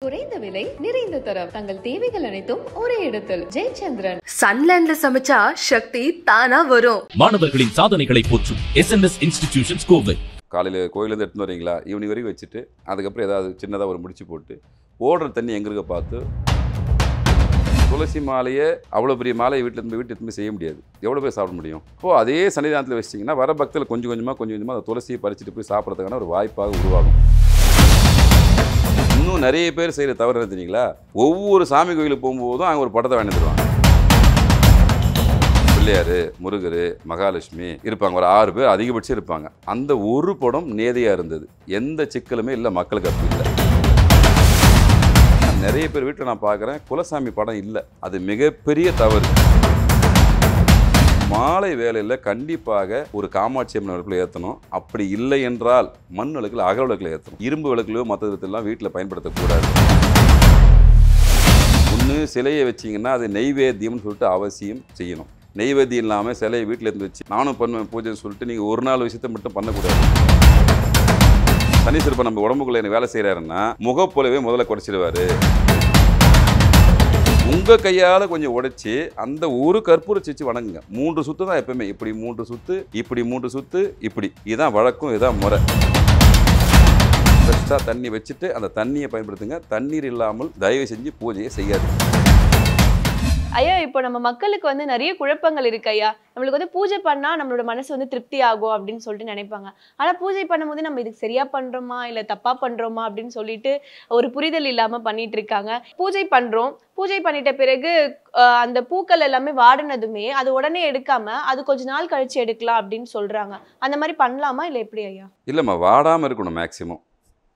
குறைந்த விலை நிறைந்த தரம் தங்கள் தேவைகள் அனைத்தும் ஒரே இடத்தில் ஜெயச்சந்திரன். சன்லேண்ட்ல சமைச்சா சக்தி தானா வரும். மாணவர்களின் சாதனைகளை போற்றும் SNS இன்ஸ்டிடியூஷன்ஸ் கோவை. காலையில் கோயிலேருந்து எடுத்துன்னு வரீங்களா, ஈவினிங் வரைக்கும் வச்சுட்டு அதுக்கப்புறம் ஏதாவது சின்னதாக ஒரு முடிச்சு போட்டு ஓடுற தண்ணி எங்கே இருக்க பார்த்து, துளசி மாலையை அவ்வளோ பெரிய மாலையை வீட்டில் எடுத்து செய்ய முடியாது, எவ்வளோ பேர் சாப்பிட முடியும்? இப்போது அதே சன்னிதானத்தில் வச்சிட்டிங்கன்னா வர பக்தர்கள் கொஞ்சம் கொஞ்சமாக அந்த துளசியை பறிச்சுட்டு போய் சாப்பிட்றதுக்கான ஒரு வாய்ப்பாக உருவாகும். இன்னும் நிறைய பேர் செய்கிற தவறு என்ன தெரியுங்களா, ஒவ்வொரு சாமி கோயிலுக்கு போகும்போதும் அங்கே ஒரு படத்தை வாங்கிட்டு வருவாங்க. பிள்ளையார், முருகர், மகாலட்சுமி இருப்பாங்க, ஒரு 6 பேர் அதிகபட்சம் இருப்பாங்க. அந்த ஒரு படம் நேதையாக இருந்தது, எந்த சிக்கலுமே இல்லை, மக்களுக்கு அப்படி இல்லை. நிறைய பேர் வீட்டில் நான் பார்க்குறேன் குலசாமி படம் இல்லை, அது மிகப்பெரிய தவறு. மாலை வேலையில் கண்டிப்பாக ஒரு காமாட்சி அம்மன் விளக்குல ஏற்றணும். அப்படி இல்லை என்றால் மண் விளக்கில் அகல் விளக்கில் ஏற்றணும். இரும்பு விளக்குலையோ மற்ற விதத்திலாம் வீட்டில் பயன்படுத்தக்கூடாது. ஒன்று சிலையை வச்சிங்கன்னா அது நெய்வேத்தியம்னு சொல்லிட்டு அவசியம் செய்யணும். நெய்வேத்தியம் இல்லாமல் சிலையை வீட்டில் இருந்து வச்சு நானும் பண்ணுவேன் பூஜைன்னு சொல்லிட்டு நீங்கள் ஒரு நாள் விஷயத்தை மட்டும் பண்ணக்கூடாது. சனீஸ்வரப்ப நம்ம உடம்புக்குள்ள என்ன வேலை செய்கிறாருன்னா முகப்போலவே முதல்ல குறைச்சிடுவார். உங்கள் கையால் கொஞ்சம் உடைச்சி அந்த ஒரு கற்பூரத்தை வச்சு வணங்குங்க. 3 சுற்று தான் எப்பவுமே, இப்படி 3 சுற்று, இப்படி 3 சுற்று, இப்படி. இதுதான் வழக்கம், இதுதான் முறை. ஃப்ரெஷ்ஷாக தண்ணி வச்சுட்டு அந்த தண்ணியை பயன்படுத்துங்க. தண்ணீர் இல்லாமல் தயவு செஞ்சு பூஜையை செய்யாது. ஐயா, இப்போ நம்ம மக்களுக்கு நிறைய குழப்பங்கள் இருக்கு ஐயா. நம்மளுக்கு பூஜை பண்ணா நம்மளோட மனசு திருப்தி ஆகும் அப்படின்னு சொல்லிட்டு நினைப்பாங்க. ஆனா பூஜை பண்ணும்போது நம்ம இதுக்கு சரியா பண்றோமா இல்ல தப்பா பண்றோமா அப்படின்னு சொல்லிட்டு ஒரு புரிதல் இல்லாம பண்ணிட்டு இருக்காங்க. பூஜை பண்றோம், பூஜை பண்ணிட்ட பிறகு அந்த பூக்கள் எல்லாமே வாடினதுமே அது உடனே எடுக்காம அது கொஞ்ச நாள் கழிச்சு எடுக்கலாம் அப்படின்னு சொல்றாங்க. அந்த மாதிரி பண்ணலாமா இல்லை எப்படி ஐயா? இல்லைம்மா, வாடாமல் இருக்கணும் மேக்சிமம்.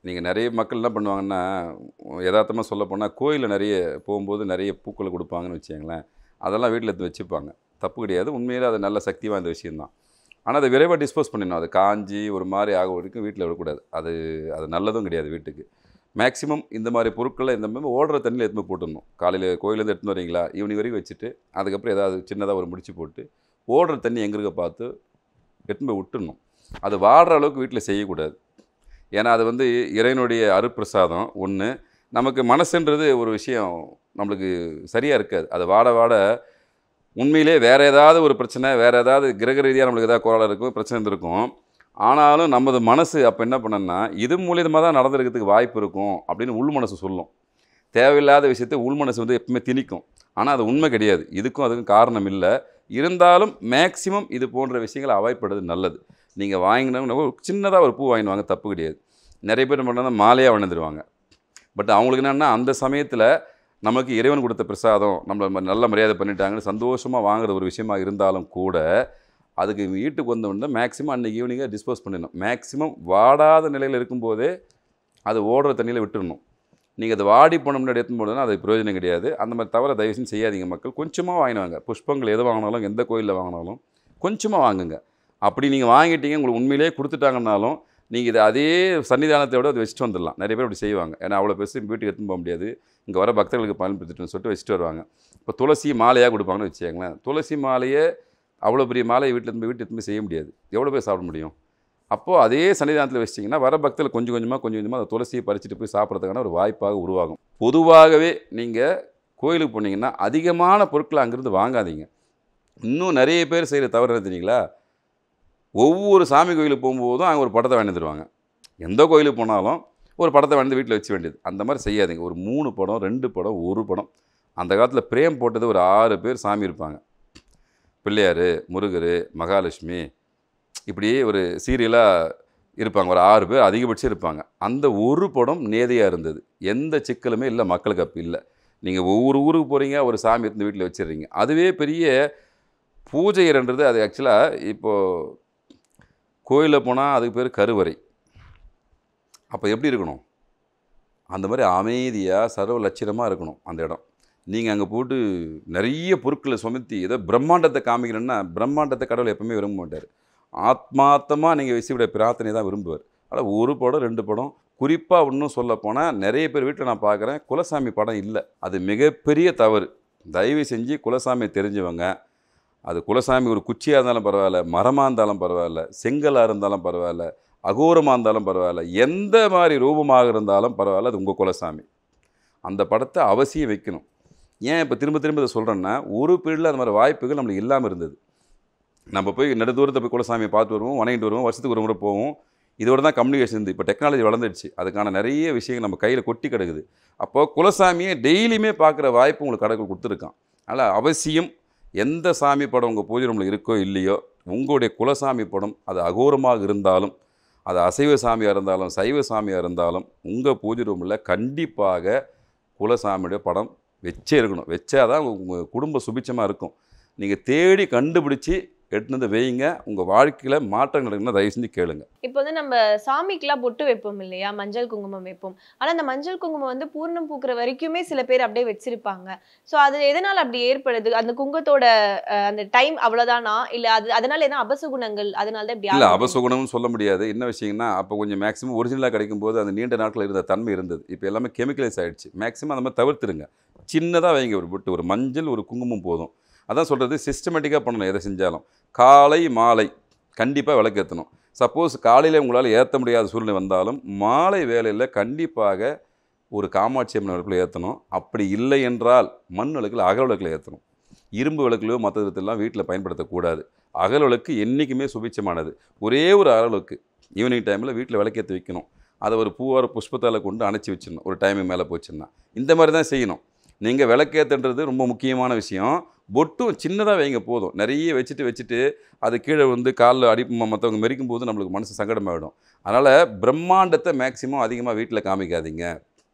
நீங்கள் நிறைய மக்கள் என்ன பண்ணுவாங்கன்னா, யதார்த்தமாக சொல்ல போனால் கோயிலில் நிறைய போகும்போது நிறைய பூக்களை கொடுப்பாங்கன்னு வச்சுங்களேன், அதெல்லாம் வீட்டில் எடுத்து வச்சுப்பாங்க. தப்பு கிடையாது, உண்மையிலே அது நல்ல சக்தி வாய்ந்த விஷயந்தான். ஆனால் அதை விரைவாக டிஸ்போஸ் பண்ணிடணும். அது காஞ்சி ஒரு மாதிரி ஆக வரைக்கும் வீட்டில் விடக்கூடாது. அது நல்லதும் கிடையாது வீட்டுக்கு. மேக்ஸிமம் இந்த மாதிரி பொருட்களை இந்த மாதிரி ஓடுற தண்ணியில் எடுத்து போட்டுடணும். காலையில் கோயிலேருந்து எடுத்துன்னு வரீங்களா, ஈவினிங் வரைக்கும் வச்சுட்டு அதுக்கப்புறம் ஏதாவது சின்னதாக ஒரு முடிச்சு போட்டு ஓடுற தண்ணி எங்கே இருக்க பார்த்து எடுத்துன்னு போய் விட்டுடணும். அது வாடுற அளவுக்கு வீட்டில் செய்யக்கூடாது. ஏன்னா அது இறைவனுடைய அருட்பிரசாதம். ஒன்று, நமக்கு மனசுன்றது ஒரு விஷயம் நம்மளுக்கு சரியாக இருக்காது. அது வாட வாட உண்மையிலே வேறு ஏதாவது ஒரு பிரச்சனை, வேறு ஏதாவது கிரக ரீதியாக நம்மளுக்கு ஏதாவது கோளாறு இருக்கும், பிரச்சனை இருந்திருக்கும். ஆனாலும் நமது மனசு அப்போ என்ன பண்ணணும்னா, இது மூலியமாக தான் நடந்திருக்கிறதுக்கு வாய்ப்பு இருக்கும் அப்படின்னு உள் மனசு சொல்லும். தேவையில்லாத விஷயத்தை உள் மனசு எப்பவுமே திணிக்கும். ஆனால் அது உண்மை கிடையாது. இதுக்கும் அதுக்கும் காரணம் இல்லை. இருந்தாலும் மேக்சிமம் இது போன்ற விஷயங்களை அவாய்ட் பண்ணுறது நல்லது. நீங்கள் வாங்கினவங்க சின்னதாக ஒரு பூ வாங்கிடுவாங்க, தப்பு கிடையாது. நிறைய பேர் பண்ணுறாங்க மாலையாக வளர்ந்துருவாங்க. பட் அவங்களுக்கு என்னென்னா அந்த சமயத்தில் நமக்கு இறைவன் கொடுத்த பிரசாதம் நம்மளை நல்ல மரியாதை பண்ணிட்டாங்கன்னு சந்தோஷமாக வாங்குற ஒரு விஷயமா இருந்தாலும் கூட அதுக்கு வீட்டுக்கு வந்தோடனே மேக்ஸிமம் அன்றைக்கி ஈவினிங்காக டிஸ்போஸ் பண்ணிடணும். மேக்ஸிமம் வாடாத நிலையில் இருக்கும்போதே அது ஓடுற தண்ணியில் விட்டுடணும். நீங்கள் அது வாடி போன முன்னாடி எடுத்து போடுறதுனா அது பிரயோஜனம் கிடையாது. அந்த மாதிரி தவிர தயவுசெய்து செய்யாதீங்க. மக்கள் கொஞ்சமாக வாங்கினாங்க. புஷ்பங்கள் எது வாங்கினாலும், எந்த கோயிலில் வாங்கினாலும் கொஞ்சமாக வாங்குங்க. அப்படி நீங்கள் வாங்கிட்டீங்க, உங்களுக்கு உண்மையிலேயே கொடுத்துட்டாங்கன்னாலும் நீங்கள் இதை அதே சன்னிதானத்தோடு அதை வச்சுட்டு வந்துடலாம். நிறைய பேர் அப்படி செய்வாங்க. ஏன்னா அவ்வளோ பெருசு வீட்டுக்கு எடுத்துன்னு போக முடியாது, இங்கே வர பக்தர்களுக்கு பயன்படுத்திட்டுன்னு சொல்லிட்டு வச்சுட்டு வருவாங்க. இப்போ துளசி மாலையாக கொடுப்பாங்கன்னு வச்சுக்கோங்களேன். துளசி மாலையை அவ்வளோ பெரிய மாலையை வீட்டில் எடுத்துன்னு செய்ய முடியாது, எவ்வளோ பேர் சாப்பிட முடியும்? அப்போது அதே சன்னிதானத்தில் வச்சிட்டிங்கன்னா வர பக்தர்கள் கொஞ்சம் கொஞ்சமாக அந்த துளசியை பறிச்சுட்டு போய் சாப்பிட்றதுக்கான ஒரு வாய்ப்பாக உருவாகும். பொதுவாகவே நீங்கள் கோயிலுக்கு போனீங்கன்னா அதிகமான பொருட்களை அங்கேருந்து வாங்காதீங்க. இன்னும் நிறைய பேர் செய்கிற தவறு என்ன தெரியுங்களா, ஒவ்வொரு சாமி கோயிலுக்கு போகும்போதும் அங்கே ஒரு படத்தை வாங்கி வந்துடுவாங்க. எந்த கோயிலுக்கு போனாலும் ஒரு படத்தை வாங்கி வீட்டில் வச்சு வேண்டியது. அந்த மாதிரி செய்யாதீங்க. ஒரு 3 படம், 2 படம், 1 படம். அந்த காலத்தில் பிரேம் போட்டது ஒரு 6 பேர் சாமி இருப்பாங்க. பிள்ளையார், முருகர், மகாலட்சுமி இப்படியே ஒரு சீரியலாக இருப்பாங்க. ஒரு 6 பேர் அதிகபட்சம் இருப்பாங்க. அந்த ஒரு படம் நேதையாக இருந்தது, எந்த சிக்கலுமே இல்லை, மக்களுக்கு அப்போ இல்லை. நீங்கள் ஒவ்வொரு ஊருக்கு போகிறீங்க, ஒரு சாமி இருந்து வீட்டில் வச்சிடுறீங்க. அதுவே பெரிய பூஜைன்றது. அது ஆக்சுவலாக இப்போது கோயிலில் போனால் அதுக்கு பேர் கருவறை. அப்போ எப்படி இருக்கணும்? அந்த மாதிரி அமைதியாக சர்வ லட்சியமாக இருக்கணும் அந்த இடம். நீங்கள் அங்கே போட்டு நிறைய பொருட்களை சுமத்தி ஏதோ பிரம்மாண்டத்தை காமிக்கணுன்னா, பிரம்மாண்டத்தை கடவுள் எப்பவுமே விரும்ப மாட்டார். ஆத்மார்த்தமாக நீங்கள் விசிவிட பிரார்த்தனை தான் விரும்புவார். ஆனால் 1 படம் 2 படம், குறிப்பாக இன்னும் சொல்ல போனால் நிறைய பேர் வீட்டில் நான் பார்க்குறேன் குலசாமி படம் இல்லை. அது மிகப்பெரிய தவறு. தயவு செஞ்சு குலசாமி தெரிஞ்சவங்க, அது குலசாமி ஒரு குச்சியாக இருந்தாலும் பரவாயில்ல, மரமாக இருந்தாலும் பரவாயில்ல, செங்கலாக இருந்தாலும் பரவாயில்ல, அகோரமாக இருந்தாலும் பரவாயில்ல, எந்த மாதிரி ரூபமாக இருந்தாலும் பரவாயில்ல, அது உங்கள் குலசாமி. அந்த படத்தை அவசியம் வைக்கணும். ஏன் இப்போ திரும்ப திரும்ப இதை சொல்கிறேன்னா, ஒரு பீரியடில் அந்த மாதிரி வாய்ப்புகள் நம்மளுக்கு இல்லாமல் இருந்தது. நம்ம போய் நெடுதூரத்தை போய் குலசாமியை பார்த்து வருவோம், வணங்கிட்டு வருவோம், வருஷத்துக்கு ஒரு முறை போவோம். இதோட தான் கம்யூனிகேஷன் இருந்து. இப்போ டெக்னாலஜி வளர்ந்துடுச்சு, அதுக்கான நிறைய விஷயங்கள் நம்ம கையில் கொட்டி கிடக்குது. அப்போது குலசாமியை டெய்லியுமே பார்க்குற வாய்ப்பு உங்களுக்கு கடவுள் கொடுத்துருக்கான். அதனால் அவசியம் எந்த சாமி படம் உங்கள் பூஜை ரூமில் இருக்கோ இல்லையோ, உங்களுடைய குலசாமி படம் அது அகோரமாக இருந்தாலும், அது அசைவ சாமியாக இருந்தாலும் சைவ சாமியாக இருந்தாலும், உங்கள் பூஜை ரூமில் கண்டிப்பாக குலசாமியுடைய படம் வச்சே இருக்கணும். வச்சா தான் உங்கள் குடும்ப சுபிட்சமாக இருக்கும். நீங்கள் தேடி கண்டுபிடிச்சி எடுத்துன்னு வந்து வைங்க. உங்கள் வாழ்க்கையில் மாற்றம் நடக்குன்னா தயவு செஞ்சு கேளுங்க. இப்போ வந்து நம்ம சாமிக்கெல்லாம் பொட்டு வைப்போம் இல்லையா, மஞ்சள் குங்குமம் வைப்போம். ஆனால் அந்த மஞ்சள் குங்குமம் வந்து பூர்ணம் பூக்கிற வரைக்குமே சில பேர் அப்படியே வச்சிருப்பாங்க. ஸோ அது எதனால் அப்படி ஏற்படுது? அந்த குங்கத்தோட அந்த டைம் அவ்வளோதானா, இல்லை அதனால எதாவது அபசகுணங்கள் அதனால தான் இப்படி? இல்லை, அபசகுணம்னு சொல்ல முடியாது. என்ன விஷயங்கன்னா, அப்போ கொஞ்சம் மேக்ஸிமம் ஒரிஜினலாக கிடைக்கும்போது அந்த நீண்ட நாட்கள் இருந்த தன்மை இருந்தது. இப்போ எல்லாமே கெமிக்கலைஸ் ஆகிடுச்சு. மேக்ஸிமம் அந்த மாதிரி தவிர்த்துருங்க. சின்னதாக வைங்க, ஒரு பொட்டு, ஒரு மஞ்சள் ஒரு குங்குமம் போதும். அதான் சொல்கிறது, சிஸ்டமேட்டிக்காக பண்ணணும். எதை செஞ்சாலும் காலை மாலை கண்டிப்பாக விளக்கேற்றணும். சப்போஸ் காலையில் உங்களால் ஏற்ற முடியாத சூழ்நிலை வந்தாலும் மாலை வேலையில் கண்டிப்பாக ஒரு காமாட்சி அம்மன் விளக்கில் ஏற்றணும். அப்படி இல்லை என்றால் மண் விளக்கில் அகல் விளக்கில் ஏற்றணும். இரும்பு விளக்குலையோ மற்ற விதத்திலாம் வீட்டில் பயன்படுத்தக்கூடாது. அகல் விளக்கு என்றைக்குமே சுபிட்சமானது. ஒரே ஒரு அகல் விளக்கு ஈவினிங் டைமில் வீட்டில் விளக்கேற்றி வைக்கணும். அதை ஒரு பூவார புஷ்பத்தால் கொண்டு அணைச்சி வச்சிடணும். ஒரு டைமுக்கு மேலே போச்சுன்னா இந்த மாதிரி தான் செய்யணும். நீங்கள் விளக்கேற்றுன்றது ரொம்ப முக்கியமான விஷயம். பொட்டும் சின்னதாக வைங்க போதும். நிறைய வச்சுட்டு அது கீழே வந்து காலில் மற்றவங்க மெரிக்கும் போது நம்மளுக்கு மனசு சங்கடமாகிடும். அதனால் பிரம்மாண்டத்தை மேக்ஸிமம் அதிகமாக வீட்டில் காமிக்காதீங்க.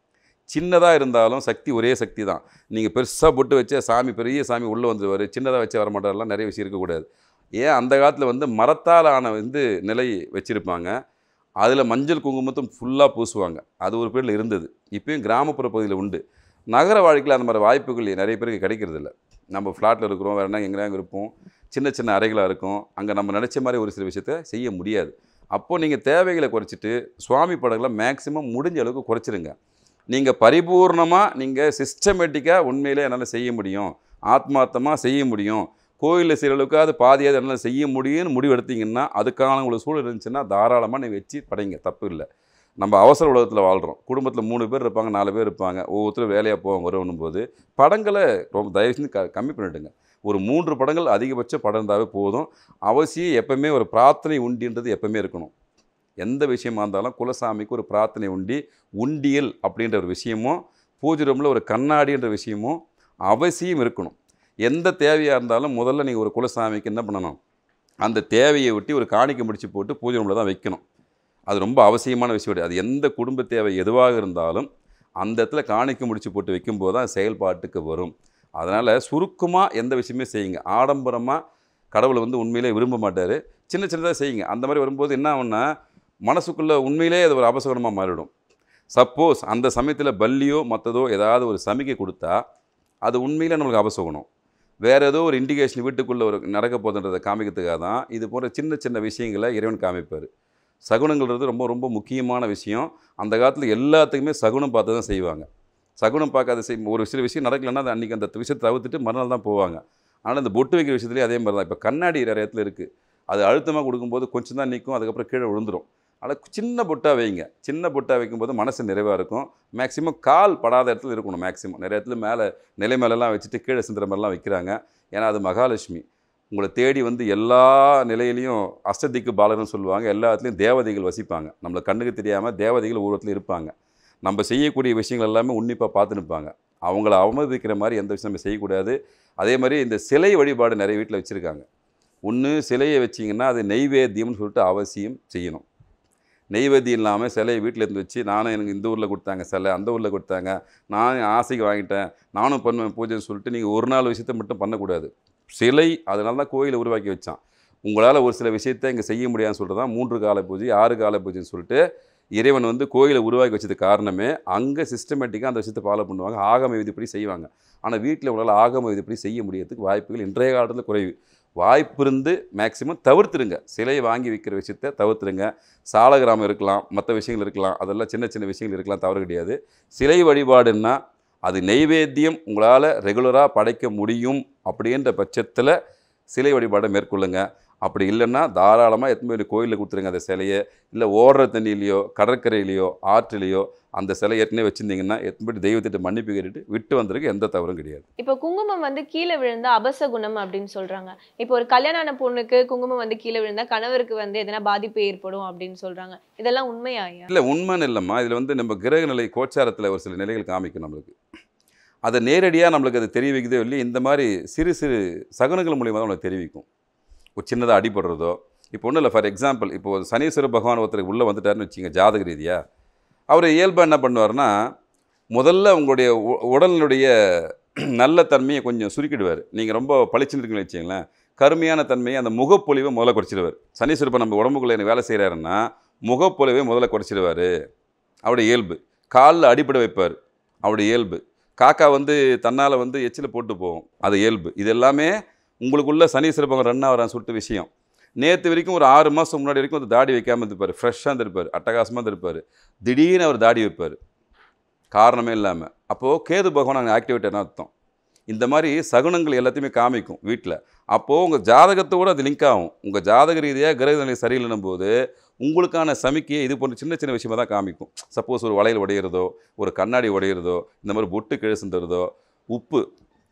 சின்னதாக இருந்தாலும் சக்தி ஒரே சக்தி தான். நீங்கள் பெருசாக பொட்டு வச்ச சாமி பெரிய சாமி உள்ளே வந்துடுவார், சின்னதாக வச்சு வரமாட்டாரெலாம் நிறைய விஷயம் இருக்கக்கூடாது. ஏன் அந்த காலத்தில் வந்து மரத்தால் ஆன நிலை வச்சுருப்பாங்க. அதில் மஞ்சள் குங்குமத்தும் ஃபுல்லாக பூசுவாங்க. அது ஒரு பேரில் இருந்தது. இப்போயும் கிராமப்புற பகுதியில் உண்டு. நகர வாழ்க்கையில் அந்த மாதிரி வாய்ப்புகள் நிறைய பேருக்கு கிடைக்கிறதில்ல. நம்ம ஃப்ளாட்டில் இருக்கிறோம், வேறு என்ன எங்கேயாங்க இருப்போம், சின்ன சின்ன அறைகளாக இருக்கும். அங்கே நம்ம நினச்ச மாதிரி ஒரு சில விஷயத்த செய்ய முடியாது. அப்போது நீங்கள் தேவைகளை குறைச்சிட்டு சுவாமி படங்களை மேக்ஸிமம் முடிஞ்ச அளவுக்கு குறைச்சிருங்க. நீங்கள் பரிபூர்ணமாக நீங்கள் சிஸ்டமேட்டிக்காக உண்மையிலே என்னால் செய்ய முடியும், ஆத்மார்த்தமாக செய்ய முடியும், கோயிலில் செய்கிற அளவுக்கு அது பாதியாவது என்னால் செய்ய முடியும்னு முடிவு எடுத்திங்கன்னா, அதுக்கான உங்களுக்கு சூழல் இருந்துச்சுன்னா தாராளமாக நீங்கள் வச்சு படைங்க, தப்பு இல்லை. நம்ம அவசர உலகத்தில் வாழ்கிறோம். குடும்பத்தில் 3 பேர் இருப்பாங்க, 4 பேர் இருப்பாங்க, ஒவ்வொருத்தரும் வேலையாக போவாங்க. வருவனும் போது படங்களை ரொம்ப தயவு செஞ்சு கம்மி பண்ணிவிடுங்க. ஒரு 3 படங்கள் அதிகபட்ச படம் இருந்தாவே போதும். அவசியம் எப்போவுமே ஒரு பிரார்த்தனை உண்டின்றது எப்போவுமே இருக்கணும். எந்த விஷயமா இருந்தாலும் குலசாமிக்கு ஒரு பிரார்த்தனை உண்டியல் அப்படின்ற ஒரு விஷயமும், பூஜை ரூமில் ஒரு கண்ணாடின்ற விஷயமும் அவசியம் இருக்கணும். எந்த தேவையாக இருந்தாலும் முதல்ல நீங்கள் ஒரு குலசாமிக்கு என்ன பண்ணணும், அந்த தேவையை ஒட்டி ஒரு காணிக்கை முடிச்சு போட்டு பூஜை ரூமில் தான் வைக்கணும். அது ரொம்ப அவசியமான விஷயம். அது எந்த குடும்ப தேவை எதுவாக இருந்தாலும் அந்த இடத்துல காணிக்கை முடிச்சு போட்டு வைக்கும்போது தான் செயல்பாட்டுக்கு வரும். அதனால் சுருக்கமாக எந்த விஷயமே செய்யுங்க. ஆடம்பரமாக கடவுளை உண்மையிலே விரும்ப மாட்டார். சின்ன சின்னதாக செய்யுங்க. அந்த மாதிரி வரும்போது என்ன ஆகும்னா, மனசுக்குள்ளே உண்மையிலே அது ஒரு அபசகனமாக மாறிடும். சப்போஸ் அந்த சமயத்தில் பல்லியோ மற்றதோ ஏதாவது ஒரு சமிக்கை கொடுத்தா அது உண்மையிலே நம்மளுக்கு அபசகுணம். வேறு ஏதோ ஒரு இண்டிகேஷன் வீட்டுக்குள்ளே ஒரு நடக்க போதுன்றதை காமிக்கிறதுக்காக தான் இது போன்ற சின்ன சின்ன விஷயங்களை இறைவன் காமிப்பார். சகுனங்கிறது ரொம்ப ரொம்ப முக்கியமான விஷயம். அந்த காலத்தில் எல்லாத்துக்குமே சகுனம் பார்த்து தான் செய்வாங்க. சகுனம் பார்க்காத ஒரு சில விஷயம் நடக்கலைன்னா அது அன்றைக்கி அந்த விஷயத்தை தவிர்த்துட்டு மறுநாள் தான் போவாங்க. ஆனால் இந்த பொட்டு வைக்கிற விஷயத்துலேயே அதே மாதிரி தான். இப்போ கண்ணாடி நிறைய இடத்துல இருக்குது. அது அழுத்தமாக கொடுக்கும்போது கொஞ்சம் தான் நிற்கும், அதுக்கப்புறம் கீழே விழுந்துடும். ஆனால் சின்ன பொட்டாக வைங்க. சின்ன பொட்டாக வைக்கும்போது மனசு நிறைவாக இருக்கும். மேக்ஸிமம் கால் படாத இடத்துல இருக்கணும். மேக்ஸிமம் நிறைய இடத்துல மேலே நிலை மேலெல்லாம் வச்சுட்டு கீழே சிந்துற மாதிரிலாம் வைக்கிறாங்க. ஏன்னா அது மகாலட்சுமி உங்களை தேடி எல்லா நிலையிலையும் அஷ்டதிக்கு பாலகன்னு சொல்லுவாங்க. எல்லா இடத்துலையும் தேவதைகள் வசிப்பாங்க. நம்மளை கண்ணுக்கு தெரியாமல் தேவதைகள் ஒவ்வொருத்தில் இருப்பாங்க. நம்ம செய்யக்கூடிய விஷயங்கள் எல்லாமே உன்னிப்பாக பார்த்து நிற்பாங்க. அவங்கள அவமதிக்கிற மாதிரி எந்த விஷயம் நம்ம செய்யக்கூடாது. அதே மாதிரி இந்த சிலை வழிபாடு நிறைய வீட்டில் வச்சுருக்காங்க. ஒன்று சிலையை வச்சிங்கன்னா அது நெய்வேத்தியம்னு சொல்லிட்டு அவசியம் செய்யணும். நெய்வேத்தியம் இல்லாமல் சிலையை வீட்டில் இருந்து வச்சு நானும் எனக்கு இந்த ஊரில் கொடுத்தாங்க சிலை, அந்த ஊரில் கொடுத்தாங்க, நான் ஆசைக்கு வாங்கிட்டேன், நானும் பண்ணுவேன் பூஜைன்னு சொல்லிட்டு நீங்கள் ஒரு நாள் விஷயத்தை மட்டும் பண்ணக்கூடாது. சிலை அதனால தான் கோயிலை உருவாக்கி வச்சான். உங்களால் ஒரு சில விஷயத்தை இங்கே செய்ய முடியாதுன்னு சொல்லிட்டு தான் 3 கால பூஜை 6 கால பூஜைன்னு சொல்லிட்டு இறைவன் கோயிலை உருவாக்கி வச்சதுக்கு காரணமே அங்கே சிஸ்டமேட்டிக்காக அந்த விஷயத்தை ஃபாலோ பண்ணுவாங்க, ஆகம விதிப்படி செய்வாங்க. ஆனால் வீட்டில் உங்களால் ஆகம விதிப்படி செய்ய முடியறதுக்கு வாய்ப்புகள் இன்றைய காலத்தில் குறைவு. வாய்ப்பு இருந்து மேக்ஸிமம் தவிர்த்துருங்க. சிலையை வாங்கி விற்கிற விஷயத்தை தவிர்த்துருங்க. சாலகிராமம் இருக்கலாம், மற்ற விஷயங்கள் இருக்கலாம், அதெல்லாம் சின்ன சின்ன விஷயங்கள் இருக்கலாம், தவறு கிடையாது. சிலை வழிபாடுன்னா அது நெய்வேத்தியம் உங்களால் ரெகுலராக படைக்க முடியும் அப்படின்ற பட்சத்தில் சிலை வழிபாடை மேற்கொள்ளுங்க. அப்படி இல்லைன்னா தாராளமாக எத்தனை போய் கோயிலில் கொடுத்துருங்க அந்த சிலையை. இல்லை ஓடுற தண்ணியிலையோ கடற்கரையிலையோ ஆற்றிலையோ அந்த சிலை ஏற்கனவே வச்சுருந்தீங்கன்னா எத்தனை போய்ட்டு தெய்வத்திட்ட மன்னிப்பு கேட்டுட்டு விட்டு வந்திருக்கு, எந்த தவறும் கிடையாது. இப்போ குங்குமம் வந்து கீழே விழுந்தா அபசகுணம் அப்படின்னு சொல்றாங்க. இப்போ ஒரு கல்யாணான பொண்ணுக்கு குங்குமம் வந்து கீழே விழுந்தா கணவருக்கு வந்து எதனா பாதிப்பு ஏற்படும் அப்படின்னு சொல்றாங்க. இதெல்லாம் உண்மையா? இல்லை உண்மைன்னு இல்லைம்மா. இதில் வந்து நம்ம கிரக நிலை கோச்சாரத்தில் ஒரு சில நிலைகள் காமிக்கும் நம்மளுக்கு. அதை நேரடியாக நம்மளுக்கு அது தெரிவிக்குதோ இல்லையா, இந்த மாதிரி சிறு சிறு சகுனங்கள் மூலியமாக தான் நம்மளுக்கு தெரிவிக்கும். ஒரு சின்னதாக அடிபடுறதோ, இப்போ ஒன்றும் இல்லை. ஃபார் எக்ஸாம்பிள், இப்போது சனீஸ்வர பகவான் ஒருத்தருக்கு உள்ளே வந்துட்டாருன்னு வச்சுங்க ஜாதக ரீதியாக, அவர் இயல்பாக என்ன பண்ணுவார்னா, முதல்ல உங்களுடைய உடலினுடைய நல்ல தன்மையை கொஞ்சம் சுருக்கிடுவார். நீங்கள் ரொம்ப பளிச்சுன்னு இருக்குன்னு வச்சிங்களேன், கருமையான தன்மையை அந்த முகப்பொலிவை முதல்ல குறைச்சிடுவார். சனீஸ்வரப்ப நம்ம உடம்புக்குள்ளே எனக்கு வேலை செய்கிறாருன்னா முகப்பொலிவை முதல்ல குறைச்சிடுவார். அவருடைய இயல்பு. காலில் அடிப்படை வைப்பார், அவருடைய இயல்பு. காக்கா வந்து தன்னால் வந்து எச்சில் போட்டு போகும், அது இயல்பு. இது எல்லாமே உங்களுக்குள்ள சனீஸ்வர பகவான் ரன் ஆகிறான்னு சொல்லிட்டு விஷயம். நேற்று வரைக்கும் ஒரு 6 மாதம் முன்னாடி வரைக்கும் அந்த தாடி வைக்காமல் இருந்திருப்பார், ஃப்ரெஷ்ஷாக இருந்திருப்பார், அட்டகாசமாக இருந்திருப்பார். திடீர்னு அவர் தாடி வைப்பார் காரணமே இல்லாமல். அப்போது கேது பகவான் அங்கே ஆக்டிவேட்டான அர்த்தம். இந்த மாதிரி சகுனங்கள் எல்லாத்தையுமே காமிக்கும் வீட்டில். அப்போது உங்கள் ஜாதகத்தோடு அது லிங்க் ஆகும். உங்கள் ஜாதக ரீதியாக கிரக நிலை சரியில்லைன்னும் போது உங்களுக்கான சமிக்கையை இது போன்ற சின்ன சின்ன விஷயமாக தான் காமிக்கும். சப்போஸ் ஒரு வளையல் உடையிறதோ, ஒரு கண்ணாடி உடையிறதோ, இந்த மாதிரி பொட்டு கீழே சிந்துறதோ, உப்பு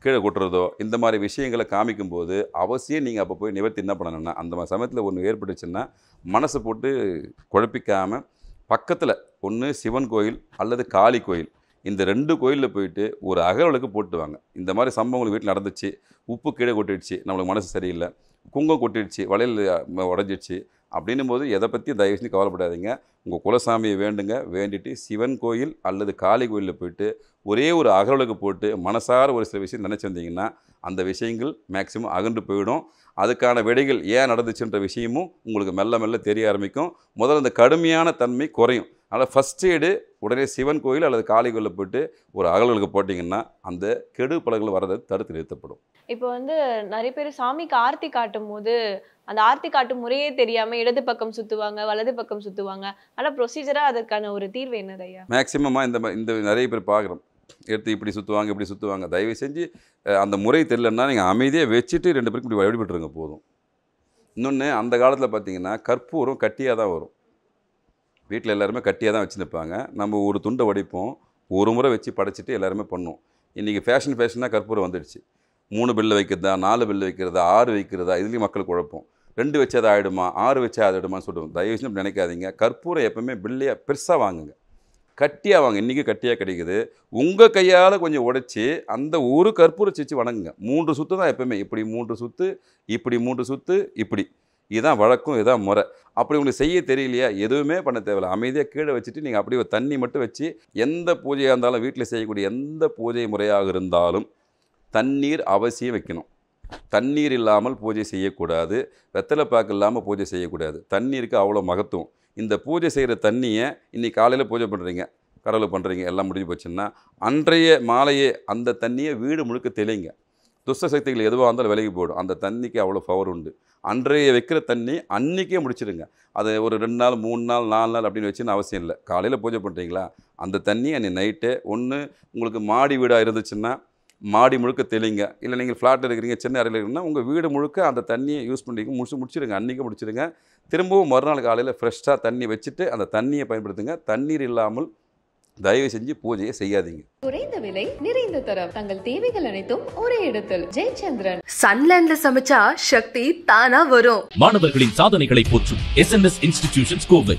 கீழே கொட்டுறதோ, இந்த மாதிரி விஷயங்களை காமிக்கும்போது அவசியம் நீங்கள் அப்போ போய் நிவர்த்தி என்ன பண்ணணும்னா, அந்த மாதிரி சமயத்தில் ஒன்று ஏற்பட்டுச்சுன்னா மனசை போட்டு குழப்பிக்காமல் பக்கத்தில் ஒன்று சிவன் கோயில் அல்லது காளி கோயில், இந்த 2 கோயிலில் போயிட்டு ஒரு அகவலுக்கு போட்டு வாங்க. இந்த மாதிரி சம்பவங்கள் வீட்டில் நடந்துச்சு, உப்பு கீழே கொட்டிடுச்சு, நம்மளுக்கு மனசு சரியில்லை, குங்கம் கொட்டிடுச்சு, வளையல் உடஞ்சிடுச்சு அப்படின்னும் போது எதை பற்றி தயவு செஞ்சு கவலைப்படாதீங்க. உங்கள் குலசாமியை வேண்டுங்க, வேண்டிட்டு சிவன் கோயில் அல்லது காளி கோயிலில் போயிட்டு ஒரே ஒரு அகவலுக்கு போட்டு மனசார ஒரு சில விஷயம் நினச்சி வந்தீங்கன்னா அந்த விஷயங்கள் மேக்சிமம் அகன்று போயிடும். அதுக்கான விடைகள் ஏன் நடந்துச்சுன்ற விஷயமும் உங்களுக்கு மெல்ல மெல்ல தெரிய ஆரம்பிக்கும். முதல்ல அந்த கடுமையான தன்மை குறையும். அதனால் ஃபஸ்ட் எய்டு உடனே சிவன் கோயில் அல்லது காளி கோயிலில் போயிட்டு ஒரு அகல்களுக்கு போட்டிங்கன்னா அந்த கெடு பழங்கள் வரதை தடுத்து நிறுத்தப்படும். இப்போ வந்து நிறைய பேர் சாமிக்கு ஆர்த்தி காட்டும் போது அந்த ஆர்த்தி காட்டும் முறையே தெரியாம இடது பக்கம் சுத்துவாங்க, வலது பக்கம் சுத்துவாங்க. ஆனா ப்ரொசீஜரா அதுக்கான ஒரு தீர்வு என்னது ஐயா? மேக்சிமமாக இந்த நிறைய பேர் பார்க்குறோம், எடுத்து இப்படி சுற்றுவாங்க இப்படி சுற்றுவாங்க. தயவு செஞ்சு அந்த முறை தெரியலன்னா நீங்கள் அமைதியாக வச்சுட்டு 2 பேருக்கு இப்படி வழிபட்டுருங்க போதும். இன்னொன்று, அந்த காலத்தில் பார்த்தீங்கன்னா கற்பூரம் கட்டியாக தான் வரும். வீட்டில் எல்லாருமே கட்டியாக தான் வச்சு நிற்பாங்க. நம்ம ஒரு துண்டை வடிப்போம், ஒரு முறை வச்சு படைச்சிட்டு எல்லாருமே பண்ணுவோம். இன்றைக்கி ஃபேஷனாக கற்பூரம் வந்துடுச்சு. 3 பில்லு வைக்கிறதா, 4 பில்லு வைக்கிறதா, 6 வைக்கிறதா, இதுலேயும் மக்கள் குழப்பம். 2 வச்சு அது ஆகிடுமா, 6 வச்சு அது ஆகிடுமான்னு சொல்லுவோம். தயவு செஞ்சு நினைக்காதீங்க. கற்பூரம் எப்போவுமே பில்லையாக பெருசாக வாங்குங்க, கட்டியாக வாங்க. இன்றைக்கி கட்டியாக கிடைக்குது. உங்கள் கையால் கொஞ்சம் உடைச்சி அந்த ஒரு கற்பூரம் வச்சு வணங்குங்க. 3 சுற்று தான் எப்போவுமே. இப்படி 3 சுற்று, இப்படி 3 சுற்று, இப்படி. இதுதான் வழக்கம், இதுதான் முறை. அப்படி உங்களுக்கு செய்ய தெரியலையா, எதுவுமே பண்ண தேவையில்லை. அமைதியாக கீழே வச்சுட்டு நீங்கள் அப்படியே ஒரு தண்ணி மட்டும் வச்சு, எந்த பூஜையாக இருந்தாலும் வீட்டில் செய்யக்கூடிய எந்த பூஜை முறையாக இருந்தாலும் தண்ணீர் அவசியம் வைக்கணும். தண்ணீர் இல்லாமல் பூஜை செய்யக்கூடாது. வெத்தலை பாக்கு இல்லாமல் பூஜை செய்யக்கூடாது. தண்ணீருக்கு அவ்வளோ மகத்துவம். இந்த பூஜை செய்கிற தண்ணியை இன்றைக்கி காலையில் பூஜை பண்ணுறீங்க, கடவுளை பண்ணுறீங்க, எல்லாம் முடிஞ்சு போச்சுன்னா அன்றைய மாலையே அந்த தண்ணியை வீடு முழுக்க தெளிங்க. துஷ்ட சக்திகள் எதுவாக இருந்தாலும் விலகி போயிடும். அந்த தண்ணிக்கு அவ்வளோ பவர் உண்டு. அன்றைய வைக்கிற தண்ணி அன்றைக்கே முடிச்சிடுங்க. அது ஒரு 2 நாள் 3 நாள் 4 நாள் அப்படின்னு வச்சுன்னு அவசியம் இல்லை. காலையில் பூஜை பண்ணுறீங்களா, அந்த தண்ணி அன்றைக்கி நைட்டே ஒன்று உங்களுக்கு மாடி வீடாக இருந்துச்சுன்னா மாடி முழுக்க தெளிங்க. இல்லை நீங்கள் ஃப்ளாட்டில் இருக்கிறீங்க, சின்ன அறையில் இருக்கிறீங்கன்னா உங்கள் வீடு முழுக்க அந்த தண்ணியை யூஸ் பண்ணிங்க, முடிச்சிடுங்க. அன்றைக்கி முடிச்சிடுங்க. திரும்பவும் மறுநாள் காலையில் ஃப்ரெஷ்ஷாக தண்ணி வச்சுட்டு அந்த தண்ணியை பயன்படுத்துங்க. தண்ணீர் இல்லாமல் தயவு செஞ்சு பூஜையை செய்யாதீங்க. குறைந்த விலை நிறைந்த தரம், தங்கள் தேவைகள் அனைத்தும் ஒரே இடத்தில். ஜெயச்சந்திரன். சன்லேண்ட்ல சமைச்சா சக்தி தானா வரும். மாணவர்களின் சாதனைகளை போற்றும் SNS இன்ஸ்டிடியூஷன்ஸ் கோவை.